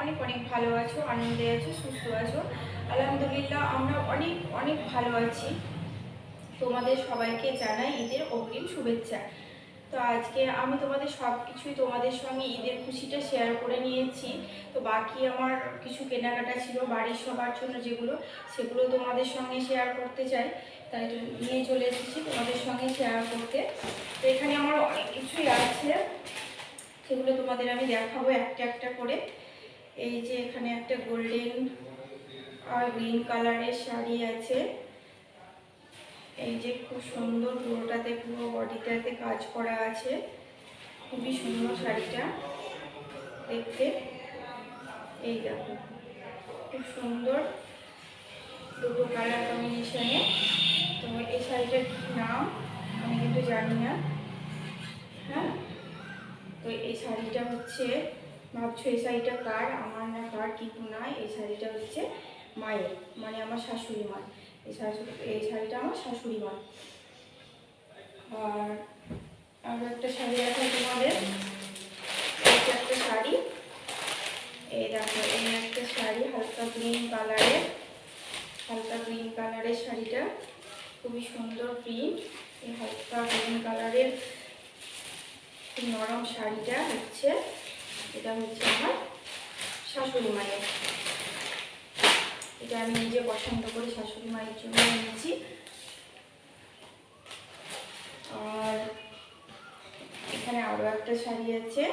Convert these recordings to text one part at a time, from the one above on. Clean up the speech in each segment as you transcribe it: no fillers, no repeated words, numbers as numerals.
অনেক অনেক ভালো আছো, আনন্দে আছো, সুস্থ আছো। আলহামদুলিল্লাহ আমরা অনেক অনেক ভালো আছি। তোমাদের সবাইকে জানাই ঈদের অগ্রিম শুভেচ্ছা। তো আজকে আমি তোমাদের সব কিছুই তোমাদের সঙ্গে ঈদের খুশিটা শেয়ার করে নিয়েছি। তো বাকি আমার কিছু কেনাকাটা ছিল বাড়ির সবার জন্য, সেগুলো তোমাদের সঙ্গে শেয়ার করতে চাই, তাই নিয়ে চলে এসেছি তোমাদের সঙ্গে শেয়ার করতে। তো এখানে আমার অনেক কিছুই আছে, সেগুলো তোমাদের আমি দেখাবো একটা একটা করে। এই যে এখানে একটা গোল্ডেন আর গ্রিন কালারের শাড়ি আছে। এই যে খুব সুন্দর, পুরোটাতে পুরো বডিটাতে কাজ করা আছে, খুবই সুন্দর শাড়িটা দেখতে। এই দেখো খুব সুন্দর দুটো কালার কম্বিনেশনে। তো এই শাড়িটার কি নাম আমি কিন্তু জানি না। হ্যাঁ, তো এই শাড়িটা হচ্ছে, ভাবছো এই শাড়িটা কার, আমার না কার কিন্তু না, এই শাড়িটা হচ্ছে মায়ের, মানে আমার শাশুড়ি মা। এই শাড়িটা আমার শাশুড়ি মা। আর আরও একটা শাড়ি আছে তোমাদের, এই যে একটা শাড়ি, এই দেখো এই একটা শাড়ি হালকা গ্রিন কালারের শাড়িটা খুবই সুন্দর প্রিন্ট। এই হালকা গ্রিন কালারের নরম শাড়িটা হচ্ছে, এটা হচ্ছে আমার শাশুড়ি মায়ের। এটা আমি নিজে পছন্দ করে শাশুড়ি মায়ের জন্য নিয়েছি। আর এখানে আরও একটা শাড়ি আছে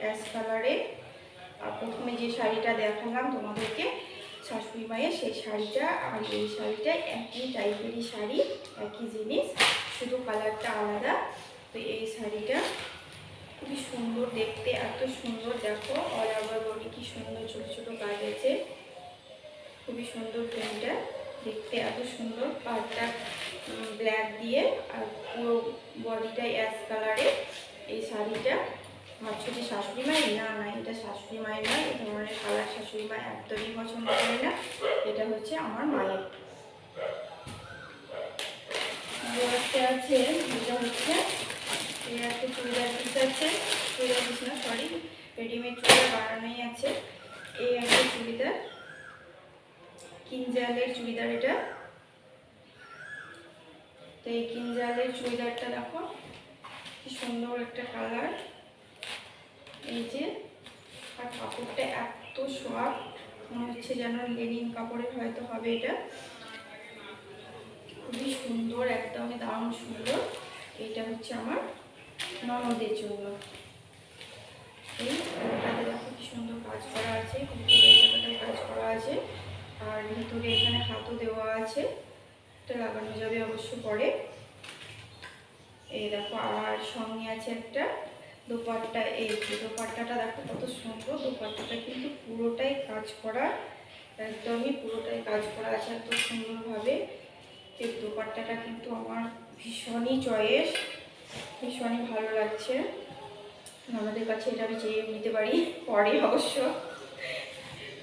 অ্যাশ কালারের। আর প্রথমে যে শাড়িটা দেখালাম তোমাদেরকে শাশুড়ি মায়ের, সেই শাড়িটা আর এই শাড়িটা একই টাইপেরই শাড়ি, একই জিনিস, শুধু কালারটা আলাদা। তো এই শাড়িটা খুবই সুন্দর দেখতে, এত সুন্দর, দেখো অল ওভার বডি কি সুন্দর ছোট ছোট কাজ আছে, খুবই সুন্দর প্রিন্টটা দেখতে, এত সুন্দর। পাড়টা ব্ল্যাক দিয়ে আর পুরো বডিটা অ্যাশ কালারে। এই শাড়িটা ভাবছো যে শাশুড়ি মায়ের, না না, এটা শাশুড়ি মায়ের নয়, এই ধরনের কালার শাশুড়ি মা একদমই পছন্দ করে না, এটা হচ্ছে আমার মায়ের। একটা আছে, এটা হচ্ছে এই একটা চুড়িদার পিস আছে, চুড়িদার পিস না সরি, রেডিমেড চুড়িদার বানানোই আছে। এই একটা চুড়িদার, কিনজালের চুড়িদার এটা। তো এই কিনজালের চুড়িদারটা দেখো কি সুন্দর একটা কালার, এই যে। আর কাপড়টা এত সফট, মনে হচ্ছে যেন লেনিন কাপড়ের হয়তো হবে এটা, খুবই সুন্দর, একদমই দারুণ সুন্দর। এইটা হচ্ছে আমার ননদের জন্য। এই ওটাতে দেখো কি সুন্দর কাজ করা আছে, ভিতরে কাজ করা আছে, আর ভিতরে এখানে হাতও দেওয়া আছে, এটা লাগানো যাবে অবশ্য পরে। এই দেখো আর সঙ্গে আছে একটা দোপাট্টা। এই যে দোপাট্টাটা দেখো কত সুন্দর, দোপাট্টাটা কিন্তু পুরোটাই কাজ করা, একদমই পুরোটাই কাজ করা আছে এত সুন্দরভাবে। এই দোপাট্টাটা কিন্তু আমার ভীষণই চয়েস, ভীষণই ভালো লাগছে। আমাদের কাছে এটা আমি চেয়ে নিতে পারি পরে অবশ্য।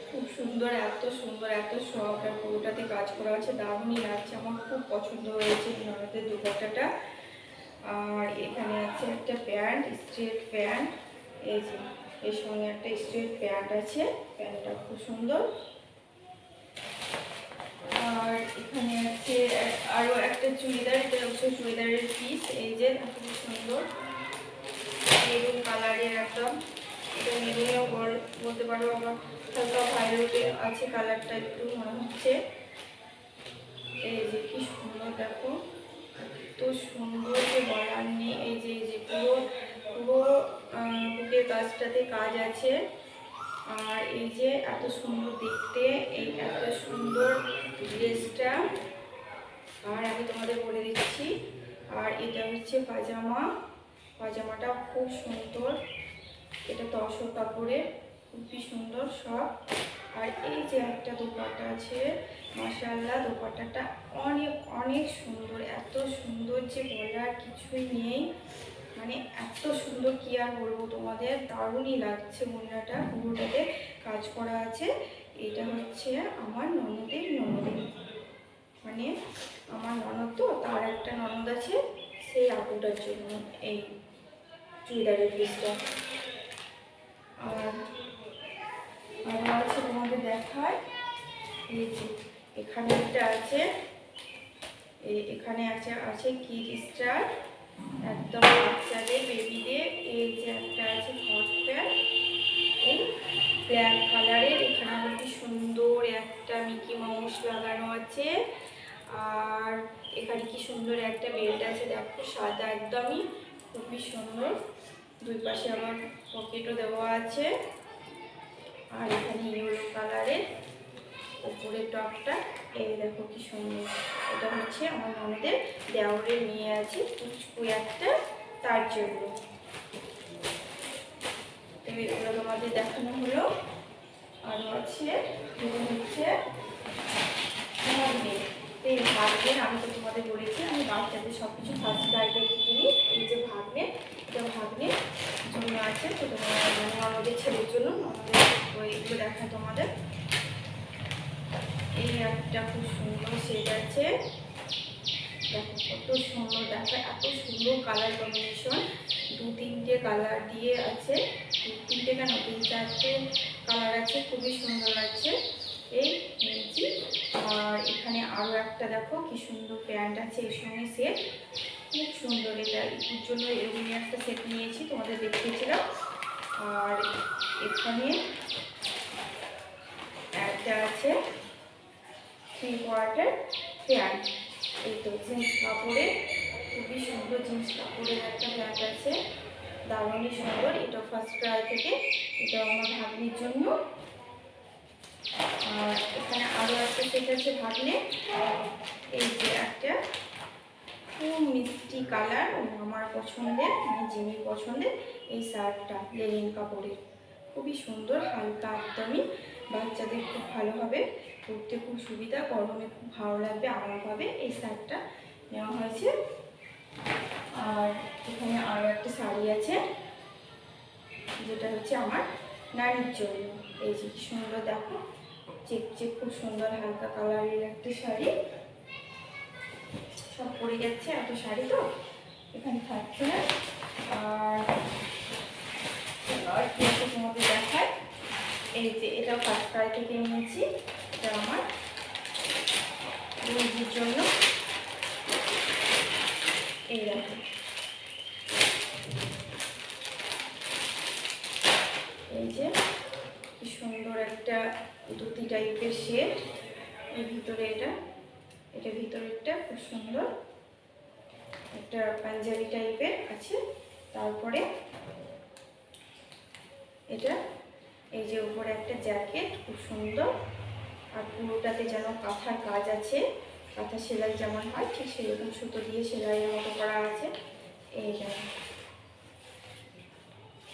খুব সুন্দর, এত সুন্দর, এত সফট, আর পুরোটাতে কাজ করা আছে, দারুণই লাগছে, আমার খুব পছন্দ হয়েছে ননদের দোপাট্টাটা। আর এখানে আছে একটা প্যান্ট, স্ট্রেট প্যান্ট, এই যে এর সঙ্গে একটা স্ট্রেট প্যান্ট আছে, প্যান্টটা খুব সুন্দর। আর এখানে আছে আরও একটা চুড়িদার, এটা হচ্ছে চুড়িদারের পিস, এই যে খুব সুন্দর মেরুন কালারের একদম, এটা মেরুনেও বলতে পারো, আমার হালকা ভায়োলেটে আছে কালারটা একটু মনে হচ্ছে। এই যে কি সুন্দর, দেখো এত সুন্দর যে বলার নেই। এই যে পুরো পুরো বুকের কাজটাতে কাজ আছে, আর এই যে এত সুন্দর দেখতে, এই এত সুন্দর ড্রেসটা। আর আমি তোমাদের বলে দিচ্ছি, আর এটা হচ্ছে পাজামা, পাজামাটা খুব সুন্দর, এটা তসর কাপড়ের, খুবই সুন্দর সব। আর এই যে একটা দোপাট্টা আছে, মাশাআল্লাহ দোপাট্টাটা অনেক অনেক সুন্দর, এত সুন্দর যে বলার কিছুই নেই, মানে এত সুন্দর, কি আর বলবো তোমাদের, দারুণই লাগছে। মুন্ডাটা পুরোটাতে কাজ করা আছে। এটা হচ্ছে আমার ননদের, মানে আমার ননদ, তো তার একটা ননদ আছে, সেই আপুটার জন্য এই চুড়িদারের পিসটা। আর আরও দেখায়। এই যে এখানে একটা আছে, এখানে আছে কিড স্টার, একদম বাচ্চাদের বেবিদের। এই যে একটা আছে হট প্যান্ট, এই ব্ল্যাক কালারের। এখানে আবার কি সুন্দর একটা মিকি মাউস লাগানো আছে। আর এখানে কি সুন্দর একটা বেল্ট আছে, দেখো সাদা একদমই, খুবই সুন্দর। দুই পাশে আবার পকেটও দেওয়া আছে। আর এখানে ইয়েলো কালারের উপরের টপটা, এই দেখো কি সুন্দর। এটা হচ্ছে আমার ননদের দেওরের নিয়ে আছে পুচকু একটা, তার জন্য। এগুলো তোমাদের দেখানো হলো। আরও আছে হচ্ছে ভাগ্নে। এই ভাগ্নের আমি তো তোমাদের বলেছি আমি বাচ্চাদের সব কিছু ফার্স্ট ক্রাই থেকে কিনি। এই যে ভাগ্নে, এটা ভাগ্নের জন্য আছে, তো তোমার মানে আমাদের ছেলের জন্য। আমাদের এগুলো দেখা তোমাদের। এই একটা খুব সুন্দর সেট আছে, দেখো কত সুন্দর, দেখো এত সুন্দর কালার কম্বিনেশন। দু তিনটে কালার দিয়ে আছে, দু তিনটে কেন তিন চারটে কালার আছে, খুবই সুন্দর লাগছে এই গেঞ্জি। আর এখানে আরও একটা দেখো কি সুন্দর প্যান্ট আছে এর সঙ্গে সেট, খুব সুন্দর। এটা এর জন্য এরকমই একটা সেট নিয়েছি, তোমাদের দেখিয়েছিলাম। আর এখানে একটা আছে 3/4 প্যান্ট, এই তো জিন্স কাপড়ে, খুবই সুন্দর জিন্স কাপড়ের একটা প্যান্ট আছে, দারুণই সুন্দর। এটা ফার্স্ট ক্রাই থেকে, এটা আমার ভাগ্নির জন্য। আর এখানে আরও একটা সেট আছে ভাগ্নে, এই যে একটা খুব মিষ্টি কালার, আমার পছন্দের, মানে জিমির পছন্দের। এই শার্টটা লেনিন কাপড়ের, খুবই সুন্দর, হালকা একদমই, বাচ্চাদের খুব ভালো হবে, পরতে খুব সুবিধা, গরমে খুব ভালো লাগবে, আরাম পাবে। এই শার্টটা নেওয়া হয়েছে। আর এখানে আরও একটা শাড়ি আছে, যেটা হচ্ছে আমার নানির জন্য। এই যে কি সুন্দর, দেখো চেক চেক, খুব সুন্দর হালকা কালারের একটা শাড়ি। সব পরে যাচ্ছে, এত শাড়ি তো এখানে থাকছে না। আর কি আছে তোমাদের দেখায়, এই যে এটাও ফার্স্ট ক্রাই থেকে নিয়েছি, এটা আমার রোজির জন্য। এই দেখো, এই যে কি সুন্দর একটা ধুতি টাইপের শেড, এর ভিতরে এটা ভিতরেরটা খুব সুন্দর একটা পাঞ্জাবি টাইপের আছে। তারপরে এটা এই যে উপরে একটা জ্যাকেট, খুব সুন্দর। আর পুরোটাতে যেন কাঁথার কাজ আছে, কাঁথা সেলাই যেমন হয় ঠিক সেরকম সুতো দিয়ে সেলাইয়ের মতো করা আছে। এইটা,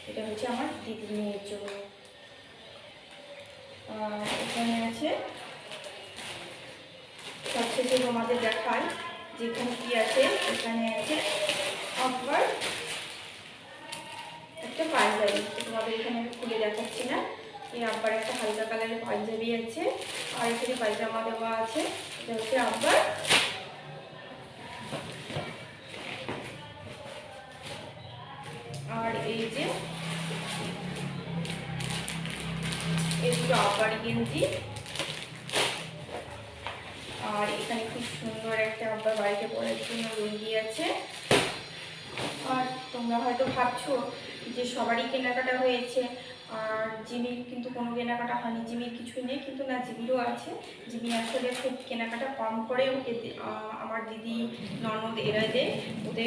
এটা হচ্ছে আমার দিদির মেয়ের জন্য। আর এখানে আছে সবশেষে তোমাদের দেখায় যেখানে কি আছে। এখানে আছে আবার একটা পাঞ্জাবি, তোমাদের এখানে আমি খুলে দেখাচ্ছি না। এই আব্বার একটা হালকা কালারের পাঞ্জাবি আছে, আর এখানে পায়জামা দেওয়া আছে, এটা হচ্ছে আব্বার। আর এই যে এই দুটো আব্বার গেঞ্জি। আর এখানে খুব সুন্দর একটা আব্বার বাড়িতে পড়ার জন্য লুঙ্গি আছে। আর তোমরা হয়তো ভাবছো যে সবারই কেনাকাটা হয়েছে, আর জিমির কিন্তু কোনো কেনাকাটা হয়নি, জিমির কিছুই নেই, কিন্তু না, জিমিরও আছে। জিমি আসলে খুব কেনাকাটা কম করে, ওকে আমার দিদি ননদ এরা দেয়,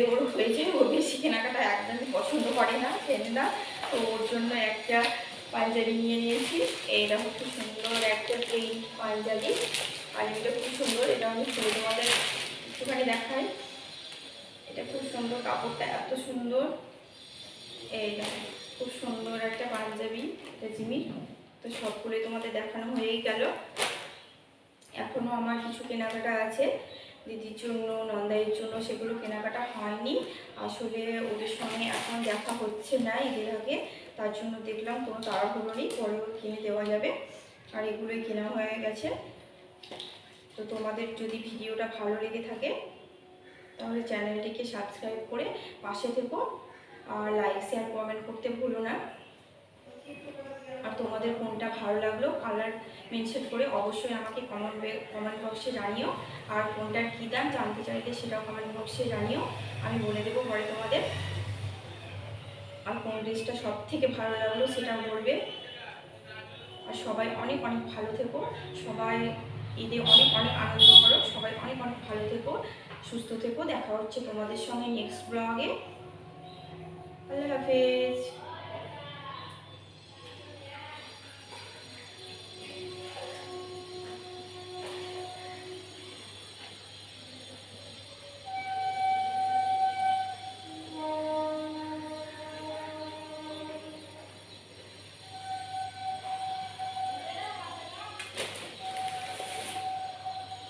ওর হয়েছে, ও বেশি কেনাকাটা একদমই পছন্দ করে না, কেনে না। তো ওর জন্য একটা পাঞ্জাবি নিয়ে নিয়েছি। এইটা খুব সুন্দর একটা প্লেন পাঞ্জাবি, আর এটা খুব সুন্দর। এটা আমি খুলে তোমাদের একটুখানি দেখাই, এটা খুব সুন্দর, কাপড়টা এত সুন্দর। এইটা খুব সুন্দর একটা পাঞ্জাবি, এটা জিমির। তো সবগুলোই তোমাদের দেখানো হয়েই গেল। এখনও আমার কিছু কেনাকাটা আছে দিদির জন্য, নন্দাইয়ের জন্য, সেগুলো কেনাকাটা হয়নি। আসলে ওদের সঙ্গে এখন দেখা হচ্ছে না এদের আগে, তার জন্য দেখলাম কোনো তাড়াহুড়ো নেই, পরেও কিনে দেওয়া যাবে। আর এগুলোই কেনা হয়ে গেছে। তো তোমাদের যদি ভিডিওটা ভালো লেগে থাকে তাহলে চ্যানেলটিকে সাবস্ক্রাইব করে পাশে থেকো, আর লাইক শেয়ার কমেন্ট করতে ভুলো না। আর তোমাদের তোমাদের কোনটা ভালো লাগলো কালার মেনশন করে অবশ্যই আমাকে কমেন্ট বক্সে জানিও। আর কোনটার কী দাম জানতে চাইলে সেটাও কমেন্ট বক্সে জানিও, আমি বলে দেবো পরে তোমাদের। আর কোন ড্রেসটা সব থেকে ভালো লাগলো সেটাও বলবে। আর সবাই অনেক অনেক ভালো থেকো, সবাই ঈদে অনেক অনেক আনন্দ করো, সবাই অনেক অনেক ভালো থেকো, সুস্থ থেকো। দেখা হচ্ছে তোমাদের সঙ্গে নেক্সট ব্লগে। আল্লাহ হাফেজ।